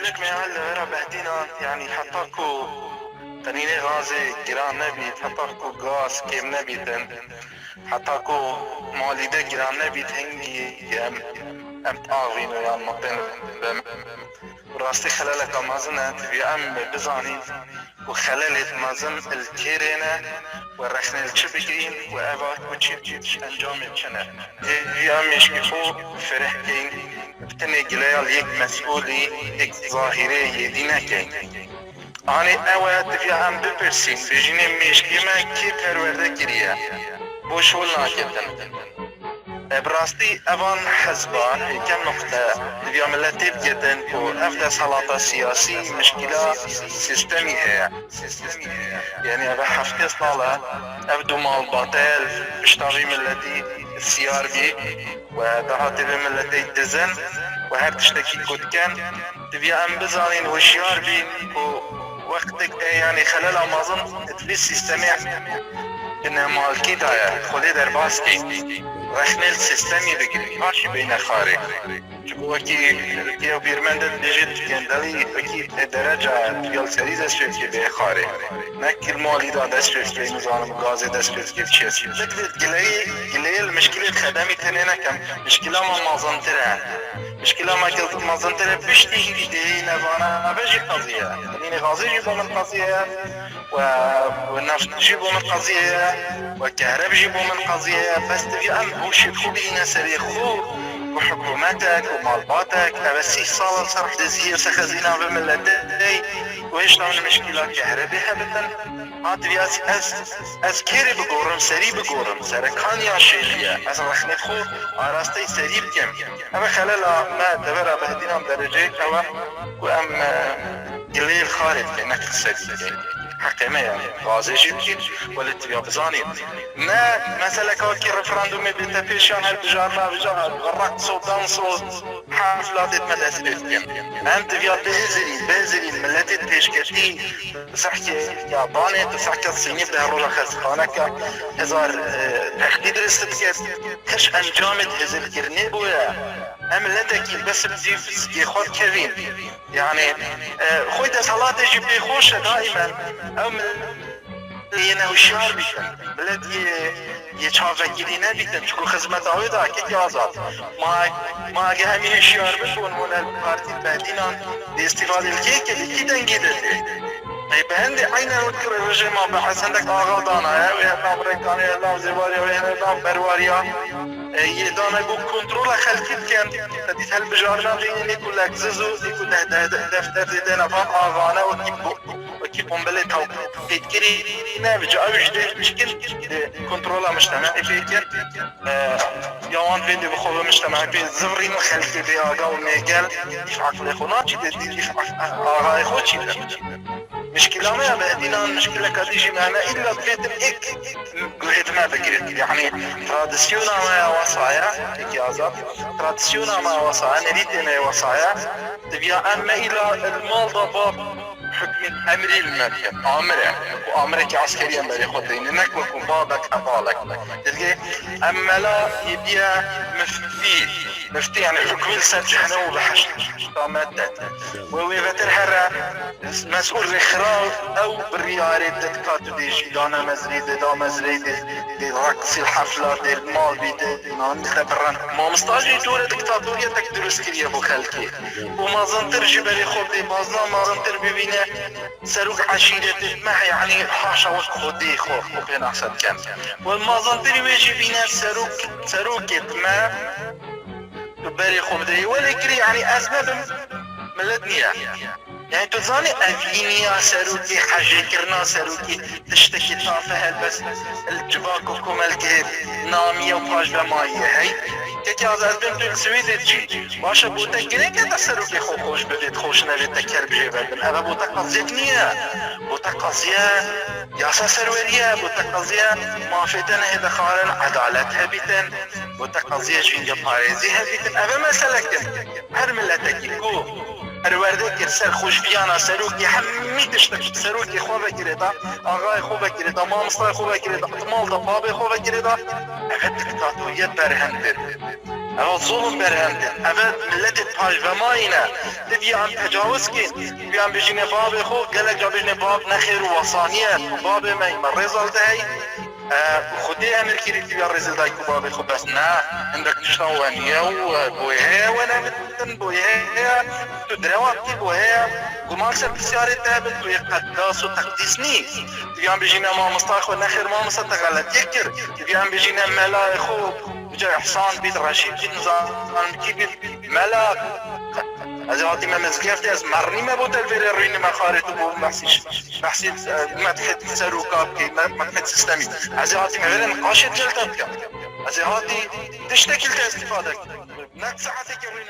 مشكلك معها اللي بهدينا يعني حتى كو تنيني غازي جيران نبيت حتى كو غاز كيم نبيتن حتى كو ماليده جيران نبيت هنگي ام تاغين ويان مطين راستي خلالك مازن تبي ام بزاني وخلالت مازن الكيرينا ورخنا الشبكين وابات وتشيتش انجام الشنا في ام يشكفو فرحكين بتني جلال يك مسؤولي يك ظاهري يدينا كين اني اوات في ام ببرسين بجيني مشكي ما كي پرورده كريا بوشول ناكتن براستي اوان حزبان كم نقطة في ملتي بجدن و افدا سلاطة سياسي مشكلة سيستمي هي يعني ابا حفتي صالة ابدو مال باطل بشتاوي ملتي السيار بي ودهاتي بملتي دزن وهر تشتكي كود كان تبي ام بزانين وشيار بي ووقتك يعني خلال امازن تبيس يستمع انه مال كيدايا خلي درباسكي رخنل سيستمي بگیری هاشی بین خارج چون وکی بیرمند دیجیت گندلی وکی درجه یال سری دسترس کی به خارج نکل مالی دا دسترس کی نظام غاز دسترس کی چیزی لکه گلی المشكله خدمي تنينا كم مشكله ما مازنتره مشكله ما كنت مازنتره بشتي دي نبانا بجي قضيه يعني غازي يجيبوا من قضيه والنفط يجيبوا من قضيه والكهرباء يجيبوا من قضيه بس تبي ام وش تخبينا سريخو وحكومتك ومالباتك بس صار صرح دزيه وسخزينا بملتي وإيش نوع المشكلة كهرباء هبتن هاتبي از كيري بقورم سري بقورم سركان يا شيخية از رخني خو عراستي سري بكم اما خلالا ما دبرا بهدينا درجة اما وام قليل خارج كأنك السري حقي ما يعني غازي جيبكي ولا تبيا بزاني ما مثلا كوكي رفراندومي بتفيشان هالبجارنا بجار غرقت صوت دانصوت حفلات مدرسة كم انت بيا بهزري ملتي تشكتي بصحكي ياباني بصحكي الصيني بده روجا خزخانك هزار تحديد رستكت كش انجامت هزر كرني بويا املتك بس بزيف يخوض كريم يعني خوي ده صلاة جيبي خوش دائما ام ينا وشار بيكن بلد يتشافكري نبيتن شكو خدمت عويدا كي آزاد ما همين شيار بكون من البارتي البهدينان دي استفادة الكيك اللي كي دنجيدت بهندي عين الوكر الرجل ما بحس عندك آغا دانا ويهنا بريكاني الله زباريا ويهنا برواريا يدانا يقول كنترول خلقيت كان تديت هالبجارنا غيني كلك ززو يكون دفتر زيدنا فان آغانا وكيب قنبلت او تذكري نابج او جديد مشكل كنترول مجتمعي فيك يوان فيديو بخوة مجتمعي في زفرين خلقي بي آغا وميقال يفعك ليخونا جديد يفعك آغا يخوتي مشكلة ما بهدينا المشكلة كديجي معنا إلا بفيتم إك قلت ما بقريت يعني ترادسيونا ما وصايا إكيازات ترادسيونا ما وصايا نريدنا وصايا تبيا أما إلى المال ضباب حكم أمري المريم أمرك عسكريا بري خطين إنك وكم بابك أبالك تلقي أما لا يبيا مفتي يعني حكم السجحنا وبحشت طامتت ويفتر هرا مسؤول رخراو أو بالرياري دكتاتو ديجي دانا مزريد دا مزريد دي رقص الحفلة دي المال بيدي نخبرن ما مستاجي دولة دكتاتورية تكدرس كريا بو خلقي وما زنتر جبري خوب دي بازنا ما زنتر ببينه سروك عشيرة ما يعني حاشا وخودي خوف وبين أحسن كان والما زنتر ويجي بينه سروك ما بري خوب دي ولكري يعني أسباب ملدنيا يعني تظاني أفينيا سروكي حاجة كرنا سروكي تشتكي طافها بس الجباك وكم الكير نامية وفاج بماية هاي كي أزال بنتو السويدة تجي باشا بوتا كنين كتا سروكي خوش ببيت خوش نبيت تكر بجي بردن أبا بوتا قضية نية بوتا قضية ياسا سرورية بوتا قضية مافتن هيدا خارن عدالتها بيتن بوتا قضية جينجا باريزيها بيتن أبا ما سلكتن هر ملتكي كو الوردك سر خوش بيانا سروكي حمي تشتك سروكي خوبا كريدا آغاي خوبا كريدا مامستاي خوبا كريدا اطمال دا بابي خوبا كريدا افد دكتاتورية برهندر او ظلم برهندن او ملت پاجوماینا بیان تجاوز کن بیان بجین باب خود گلک جا بجین باب نخیر و وصانیت باب من رزال دهی خودی امر کری بیان رزال دهی که باب خود بس نه اندک نشتاوانیه و بویه و نبتن بویه تو دروابتی بویه گمال سر بسیاری تابل توی قداس و تقدیس نیست بیان بجین ما مستاخ و نخیر ما مستاخ غلط یکر بیان بجین ملای خوب جا احسان بيت رشيد بيت نظام كي بيت ملاك هذه ما مزقفتي از مرني ما بود الفير رين ما خارج بو محسي ما تحت سروكاب كي ما تحت سيستمي هذه ما غير نقاش جلتك هذه تشتكي استفادة نك ساعتك رين